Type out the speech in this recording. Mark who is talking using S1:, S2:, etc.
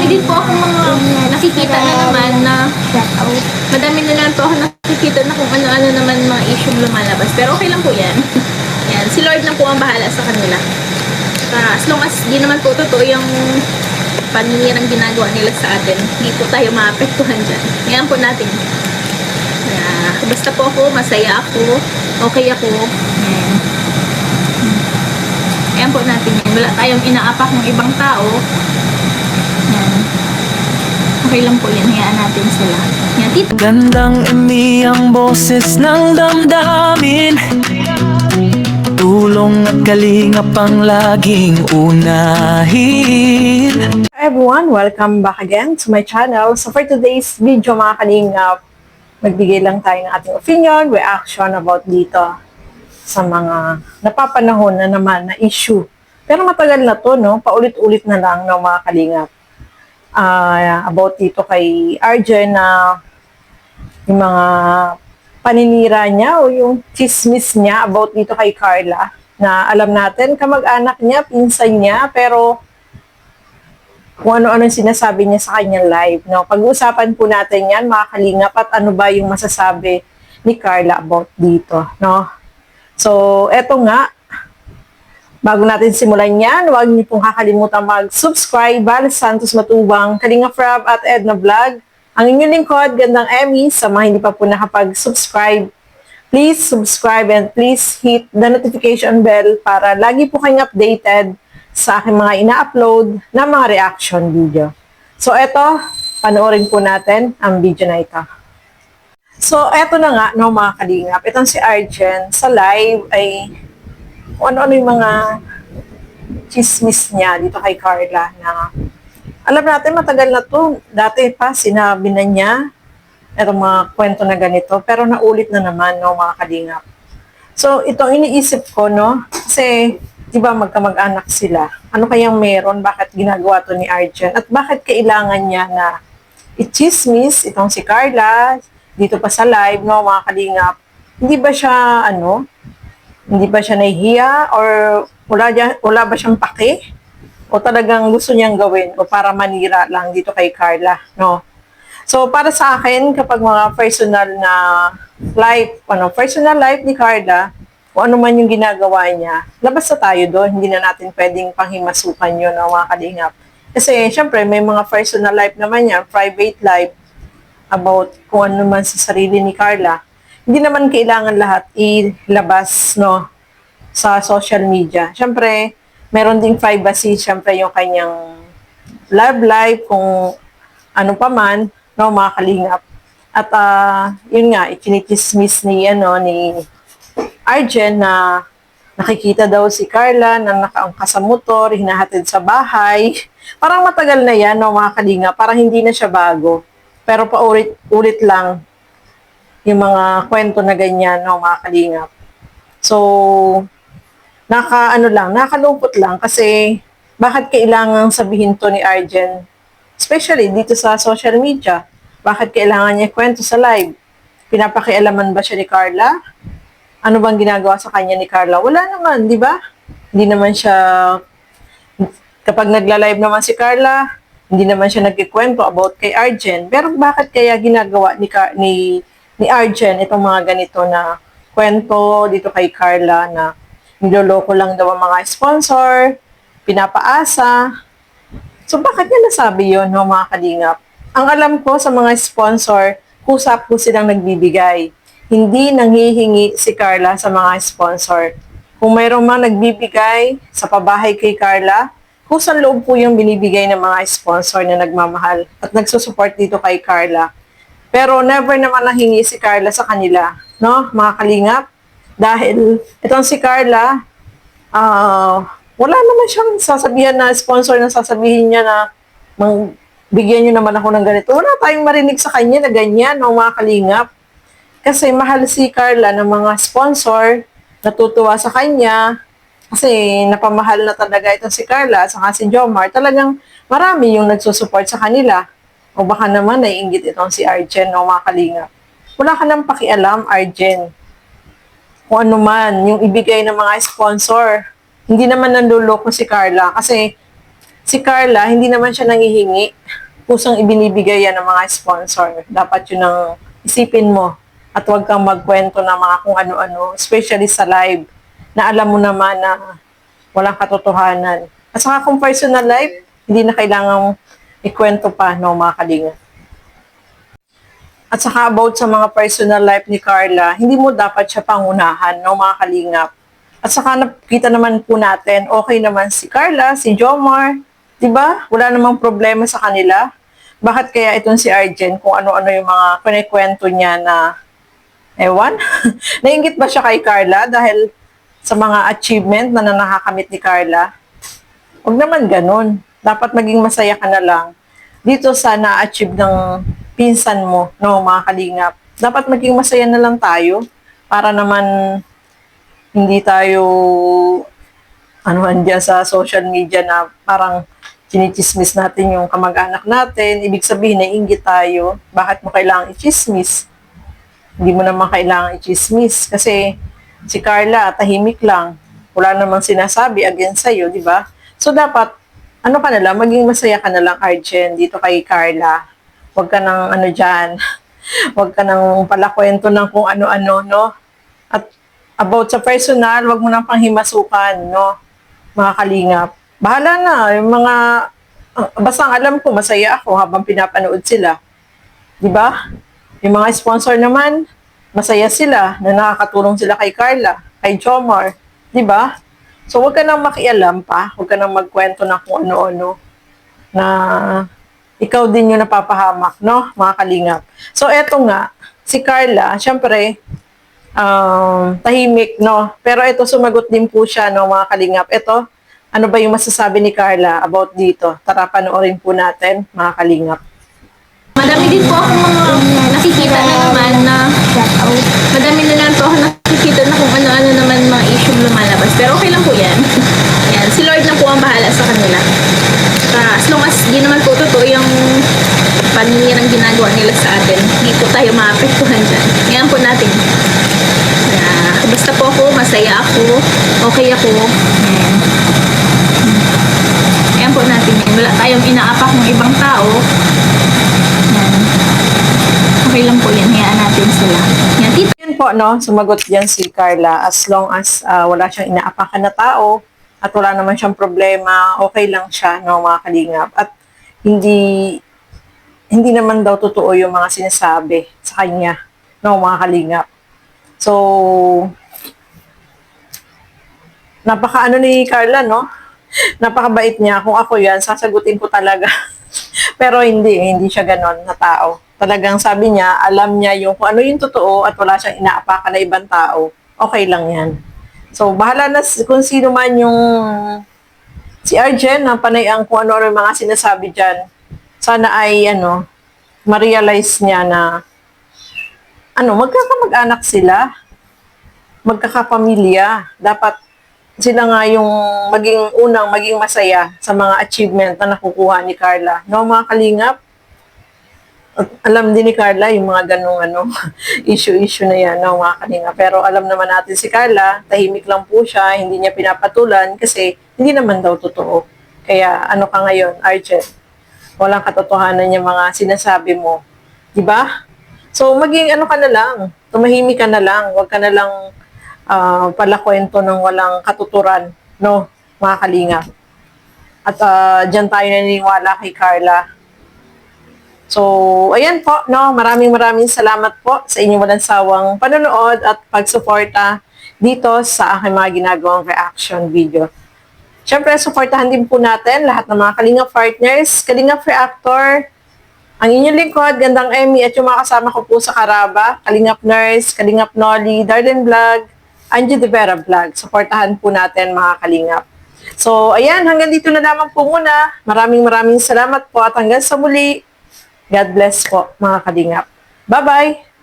S1: din po ako mga nakikita na naman na madami na naman po ako nakikita na kung ano-ano naman mga issue lumalabas. Pero okay lang po yan. Yan. Si Lord lang po ang bahala sa kanila. As long as di naman po totoo yung paninirang ginagawa nila sa atin, hindi po tayo maapektuhan dyan. Ngayon po natin. Basta po ako, masaya ako, okay ako. Ayan po natin yan. Wala tayong inaapak ng ibang tao. Yan. Okay lang po yan. Hayaan natin sila. Yan, tito.
S2: Gandang ang boses ng damdamin. Tulong at kalingap ang laging unahin.
S3: Hi everyone, welcome back again to my channel. So for today's video mga kalingap, magbigay lang tayo ng ating opinion, reaction about dito sa mga napapanahon na naman na issue. Pero matagal na to, no? Paulit-ulit na lang ng mga kalingap. About dito kay Arjen na yung mga paninira niya o yung chismis niya about dito kay Carla na alam natin, kamag-anak niya, pinsan niya, pero kung ano-ano sinasabi niya sa kanyang live. No? Pag-uusapan po natin yan, mga kalingap, at ano ba yung masasabi ni Carla about dito. No? So, eto nga, bago natin simulan yan, huwag niyo pong kakalimutan mag-subscribe, Val Santos Matubang, Kalinga Frab at Edna Vlog. Ang inyong lingkod, Gandang Emmy, sa mga hindi pa po nakapag-subscribe, please subscribe and please hit the notification bell para lagi po kayong updated sa aking mga ina-upload na mga reaction video. So, eto, panoorin po natin ang video na ito. So, eto na nga, no, mga kalingap. Itong si Arjen, sa live ay kung ano-ano yung mga chismis niya dito kay Carla na alam natin matagal na to. Dati pa, sinabi na niya itong mga kwento na ganito, pero naulit na naman, no, mga kalingap. So, itong iniisip ko, no, kasi di ba magkamag-anak sila? Ano kayang meron? Bakit ginagawa to ni Arjen? At bakit kailangan niya na i-chismis itong si Carla dito pa sa live, no, mga kalingap? Hindi ba siya, hindi ba siya nahihiya? Or wala ba siyang pake? O talagang gusto niyang gawin? O para manira lang dito kay Carla, no? So, para sa akin, kapag mga personal life ni Carla, kung ano man yung ginagawa niya, labas na tayo doon. Hindi na natin pwedeng panghimasukan yun, no, mga kalingap. Kasi, syempre, may mga personal life naman yan, private life, about kung ano man sa sarili ni Carla. Hindi naman kailangan lahat ilabas, no, sa social media. Syempre, meron ding privacy, syempre, yung kanyang love life, kung ano pa man, no, mga kalingap. At, yun nga, ikinikismis ni Arjen na nakikita daw si Carla na nakaangkas sa motor, hinahatid sa bahay. Parang matagal na yan, no, mga kalinga. Parang hindi na siya bago. Pero paulit-ulit lang yung mga kwento na ganyan, no, mga kalingap. So, nakalungkot lang kasi bakit kailangan sabihin to ni Arjen? Especially dito sa social media. Bakit kailangan niya kwento sa live? Pinapakialaman ba siya ni Carla? Ano bang ginagawa sa kanya ni Carla? Wala naman, di ba? Hindi naman siya, kapag nagla-live naman si Carla, hindi naman siya nagkikwento about kay Arjen. Pero bakit kaya ginagawa ni Arjen itong mga ganito na kwento dito kay Carla na niloloko lang daw ang mga sponsor, pinapaasa. So bakit niya nasabi yun, no, mga kalingap? Ang alam ko sa mga sponsor, kusap po silang nagbibigay. Hindi nanghihingi si Carla sa mga sponsor. Kung mayroong mga nagbibigay sa pabahay kay Carla, kusang loob po yung binibigay ng mga sponsor na nagmamahal at nagsusupport dito kay Carla. Pero never naman nanghingi si Carla sa kanila, no, mga kalingap? Dahil itong si Carla, wala naman siyang sasabihan na sponsor na sasabihin niya na bigyan niyo naman ako ng ganito. Wala tayong marinig sa kanya na ganyan, no, mga kalingap. Kasi mahal si Carla ng mga sponsor, natutuwa sa kanya, kasi napamahal na talaga itong si Carla, saka si Jomar, talagang marami yung nagsusupport sa kanila. O baka naman naiinggit itong si Arjen, no, mga kalingap. Wala ka nang pakialam, Arjen. Kung ano man, yung ibigay ng mga sponsor. Hindi naman nanluloko si Carla kasi si Carla, hindi naman siya nangihingi. Kusang ibinibigay yan ng mga sponsor. Dapat yun ang isipin mo. At huwag kang magkwento ng mga kung ano-ano, especially sa live, na alam mo naman na walang katotohanan. At saka kung personal life, hindi na kailangang ikwento pa, no, mga kalinga. At saka about sa mga personal life ni Carla, hindi mo dapat siya pangunahan, no, mga kalingap. At saka nakita naman po natin, okay naman si Carla, si Jomar, 'di ba? Wala namang problema sa kanila. Bakit kaya itong si Arjen kung ano-ano yung mga kinikwento niya na ewan? Nainggit ba siya kay Carla dahil sa mga achievement na nakakamit ni Carla? Huwag naman ganun. Dapat maging masaya ka na lang dito sa na-achieve ng pinsan mo, no, mga kalingap. Dapat maging masaya na lang tayo para naman hindi tayo dyan sa social media na parang chinichismis natin yung kamag-anak natin. Ibig sabihin, naiinggit tayo. Bakit mo kailangang i-chismis? Hindi mo naman kailangang i-chismis. Kasi si Carla, tahimik lang. Wala namang sinasabi against sa'yo, di ba? So, dapat, ano ka na lang, maging masaya ka na lang, Arjen, dito kay Carla. Huwag ka nang dyan. Huwag ka nang palakwento ng kung ano-ano, no? At about sa personal, huwag mo nang panghimasukan, no? Mga kalingap. Bahala na, yung mga, basta ang alam ko, masaya ako habang pinapanood sila. Di ba? Yung mga sponsor naman, masaya sila na nakakatulong sila kay Carla, kay Jomar. Di ba? So, huwag ka nang makialam pa. Huwag ka nang magkwento ng kung ano-ano na ikaw din yung napapahamak, no? Mga kalingap. So, eto nga, si Carla, syempre, tahimik, no? Pero ito, sumagot din po siya, no, mga kalingap. Ito, ano ba yung masasabi ni Carla about dito? Tara, panoorin po natin, mga kalingap.
S1: Madami din po ako mga nakikita na naman na madami na lang po ako nakikita na kung ano-ano naman mga issue lumalabas. Pero okay lang po yan. Yan. Si Lord na po ang bahala sa kanila. As long as di naman po totoo yung paninirang ginagawa nila sa atin, hindi po tayo maapektuhan dyan. Yan po natin. Basta po ako, masaya ako, okay ako. Yan po natin yan. Wala tayong inaapak ng ibang tao. Yan. Okay lang po yan. Hayaan natin sila. Yan, tita.
S3: Yun po, no? Sumagot yan si Carla. As long as wala siyang inaapakan na tao at wala naman siyang problema, okay lang siya, no, mga kalingap. At hindi naman daw totoo yung mga sinasabi sa kanya, no, mga kalingap. So, napaka ni Carla, no? Napakabait niya. Kung ako yan, sasagutin ko talaga. Pero hindi siya ganon na tao. Talagang sabi niya, alam niya yung kung ano yung totoo at wala siyang inaapakan na ibang tao. Okay lang yan. So, bahala na kung sino man yung si Arjen na panay ang kung ano yung mga sinasabi dyan. Sana ay, ma-realize niya na magkakamag-anak sila. Magkakapamilya. Dapat sila nga yung maging masaya sa mga achievement na nakukuha ni Carla. No, mga kalingap? At alam din ni Carla yung mga ganong issue na yan, no, mga kalingap. Pero alam naman natin si Carla, tahimik lang po siya, hindi niya pinapatulan kasi hindi naman daw totoo. Kaya ano ka ngayon, Arjen? Walang katotohanan yung mga sinasabi mo. Diba? So, maging ka na lang, tumahimik ka na lang, huwag ka na lang palakwento ng walang katuturan, no, mga kalingap. At dyan tayo naniniwala kay Carla. So, ayan po, no, maraming salamat po sa inyong walang sawang panonood at pagsuporta dito sa aking mga ginagawang reaction video. Siyempre, suportahan din po natin lahat ng mga Kalingap partners, Kalingap Reactor, ang inyong lingkod, Gandang Emmy, at yung mga kasama ko po sa Karaba, Kalingap Nurse, Kalingap Nolly, Darden Vlog, Angie De Vera Vlog. Suportahan po natin mga Kalingap. So, ayan, hanggang dito na lamang po muna. Maraming salamat po at hanggang sa muli. God bless po mga Kalingap. Bye-bye!